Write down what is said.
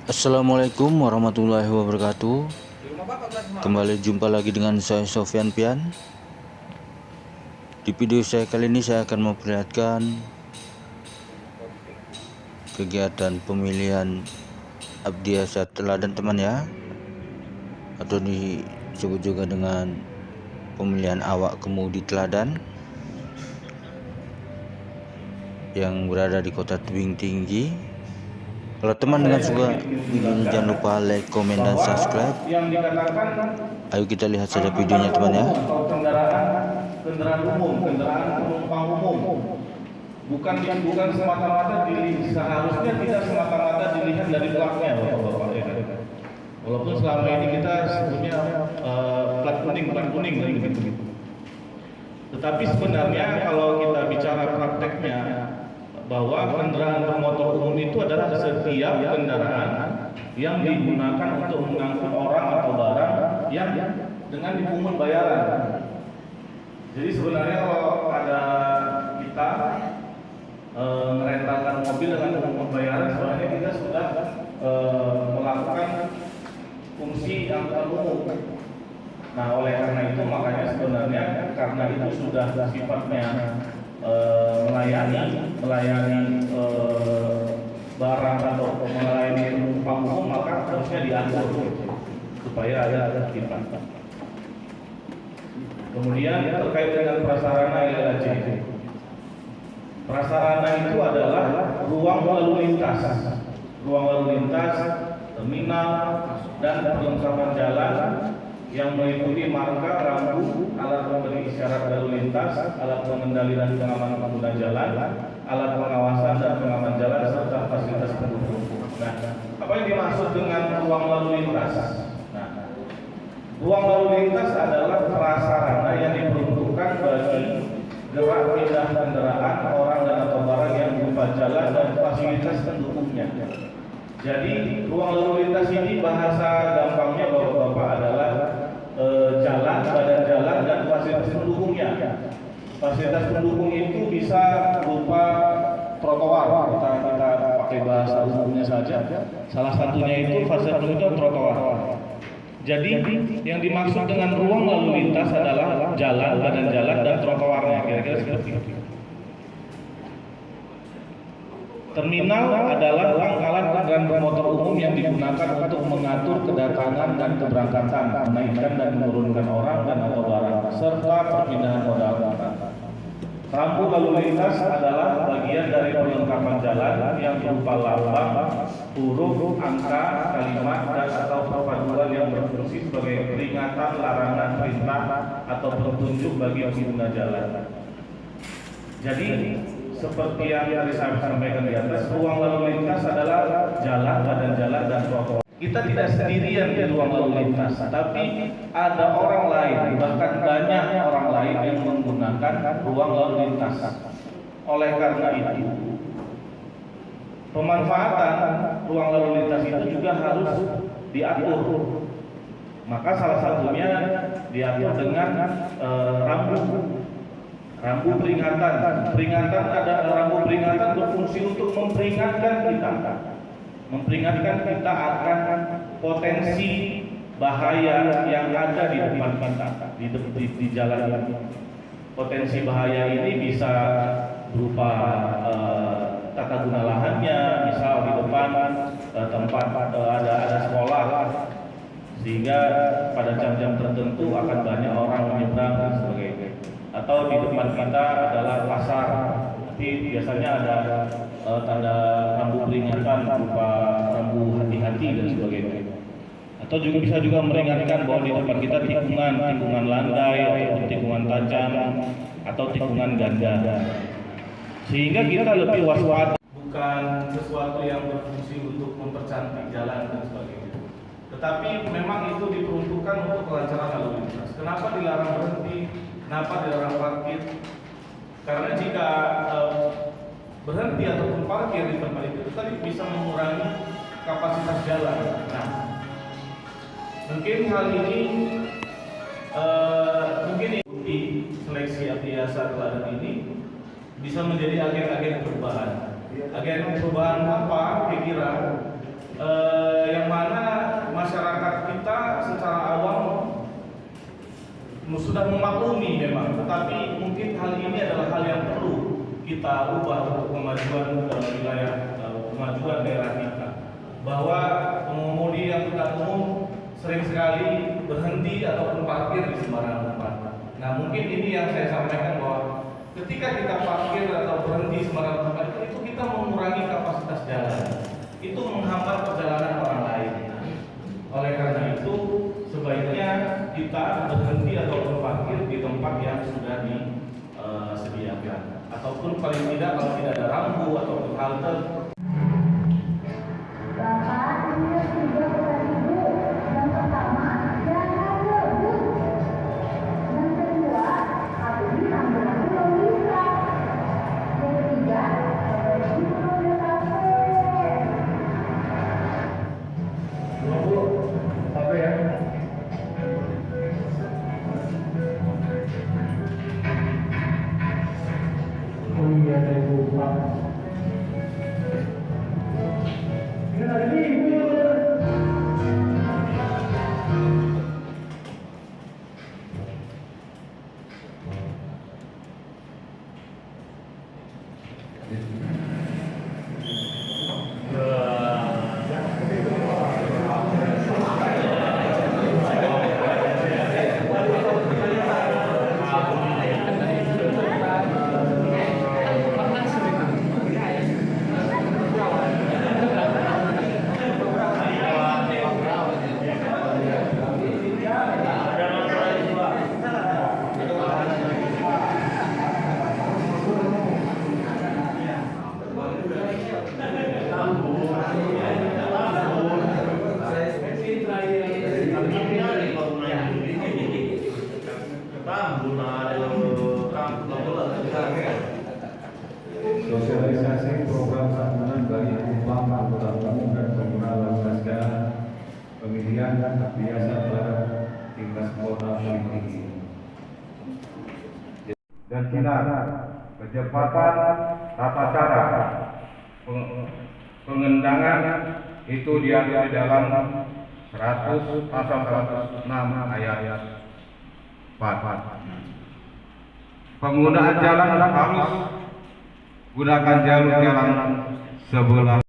Assalamualaikum warahmatullahi wabarakatuh. Kembali jumpa lagi dengan saya Sofyan Pian. Di video saya kali ini saya akan memperlihatkan kegiatan pemilihan Abdiasa Teladan teman ya, atau disebut juga dengan pemilihan awak kemudi teladan yang berada di Kota Tebing Tinggi. Kalau teman dengan suka videonya, jangan lupa like, komen, dan subscribe. Ayo kita lihat saja videonya teman ya. Kendaraan umum, kendaraan penumpang umum, bukan semata-mata seharusnya tidak semata-mata dilihat dari platnya, bapak-bapak. Walaupun selama ini kita sebutnya plat kuning begitu. Tetapi sebenarnya kalau kita bicara prakteknya, bahwa kendaraan bermotor umum itu adalah setiap kendaraan yang digunakan untuk mengangkut orang atau barang yang dengan dipungut bayaran. Jadi sebenarnya kalau ada kita merentalkan mobil dengan dipungut bayaran, sebenarnya kita sudah melakukan fungsi angkutan umum. Nah, oleh karena itu makanya sebenarnya karena itu sudah sifatnya melayani barang atau melayani penumpang umum, maka harusnya diatur supaya ada tertiban. Kemudian terkait dengan prasarana LHJ. Prasarana itu adalah ruang lalu lintas, terminal dan perlengkapan jalan yang meliputi marka, rambu, alat pemberi isyarat lalu lintas, alat pengendali dan pengaman pengguna jalan, alat pengawasan dan pengaman jalan, serta fasilitas pendukung. Nah, apa yang dimaksud dengan ruang lalu lintas? Nah, ruang lalu lintas adalah prasarana yang diperuntukkan bagi gerak pindah kendaraan, orang dan atau barang yang berupa jalan dan fasilitas pendukungnya. Jadi ruang lalu lintas ini bahasa gampangnya bapak-bapak adalah jalan, badan jalan dan fasilitas pendukungnya. Fasilitas pendukung itu bisa berupa trotoar. Kita pakai bahasa umumnya saja. Salah satunya itu fasilitas pendukung itu trotoar. Jadi yang dimaksud dengan ruang lalu lintas adalah jalan, badan jalan dan trotoarnya. Kira-kira seperti itu. Terminal adalah pangkalan kendaraan bermotor umum yang digunakan untuk mengatur kedatangan dan keberangkatan, menaikkan dan menurunkan orang dan atau barang, serta perpindahan modal. Rambu lalu lintas adalah bagian dari perlengkapan jalan yang berupa lambang, huruf, angka, kalimat, dan atau perpaduan yang berfungsi sebagai peringatan, larangan, perintah, atau petunjuk bagi pengguna jalan. Jadi seperti yang tadi saya sampaikan di atas, ruang lalu lintas adalah jalan, badan jalan, dan trotoar. Kita tidak sendirian di ruang lalu lintas, tapi ada orang lain, bahkan banyak orang lain yang menggunakan ruang lalu lintas. Oleh karena itu, pemanfaatan ruang lalu lintas itu juga harus diatur. Maka salah satunya diatur dengan rambu peringatan. Rambu peringatan berfungsi untuk memperingatkan kita akan potensi bahaya yang ada di depan kita, di jalan ini. Potensi bahaya ini bisa berupa tata guna lahannya, misal di depan tempat ada sekolah, sehingga pada jam-jam tertentu akan banyak orang menyeberang dan sebagainya. Atau di depan kita adalah pasar, tapi biasanya ada tanda rambu peringatan berupa rambu hati-hati dan sebagainya. Atau juga bisa meringatkan bahwa di depan kita tikungan landai atau tikungan tajam atau tikungan ganda, sehingga kita lebih waspada. Bukan sesuatu yang berfungsi untuk mempercantik jalan dan sebagainya, tetapi memang itu diperuntukkan untuk kelancaran lalu lintas. Kenapa dilarang berhenti? Kenapa dilarang parkir? Karena jika berhenti ataupun parkir di tempat itu tadi bisa mengurangi kapasitas jalan. Nah, mungkin hal ini di seleksi Abdiasa Teladan ini bisa menjadi agen-agen perubahan. Agen perubahan apa? Kira-kira sudah memaklumi memang, tetapi mungkin hal ini adalah hal yang perlu kita ubah untuk kemajuan wilayah kemajuan daerah kita. Bahwa pengemudi angkutan umum sering sekali berhenti ataupun parkir di sembarang tempat. Nah, mungkin ini yang saya sampaikan bahwa ketika kita parkir atau berhenti di sembarang tempat itu kita mengurangi kapasitas jalan. Itu menghambat perjalanan orang lain. Oleh karena itu, sebaiknya kita berhenti ataupun parkir di tempat yang sudah disediakan. Ataupun paling tidak kalau tidak ada rambu ataupun halte. Bapak, ini sudah Ibu. Yang pertama, jangan ngebut. Yang kedua, patuhi rambu-rambu lalu lintas. Yang ketiga, perbaiki roda kafe. Apa ya? Oh iya, saya lupa. Sosialisasi program santunan bagi penumpang angkutan umum dan pengguna lalu jalan pemilihan dan kebiasaan pada tingkat kota paling tinggi. Dan sinar kecepatan tata cara pengendangan itu diatur di dalam 100 pasal 106 ayat 4. Penggunaan jalan harus gunakan jalur jalan sebelah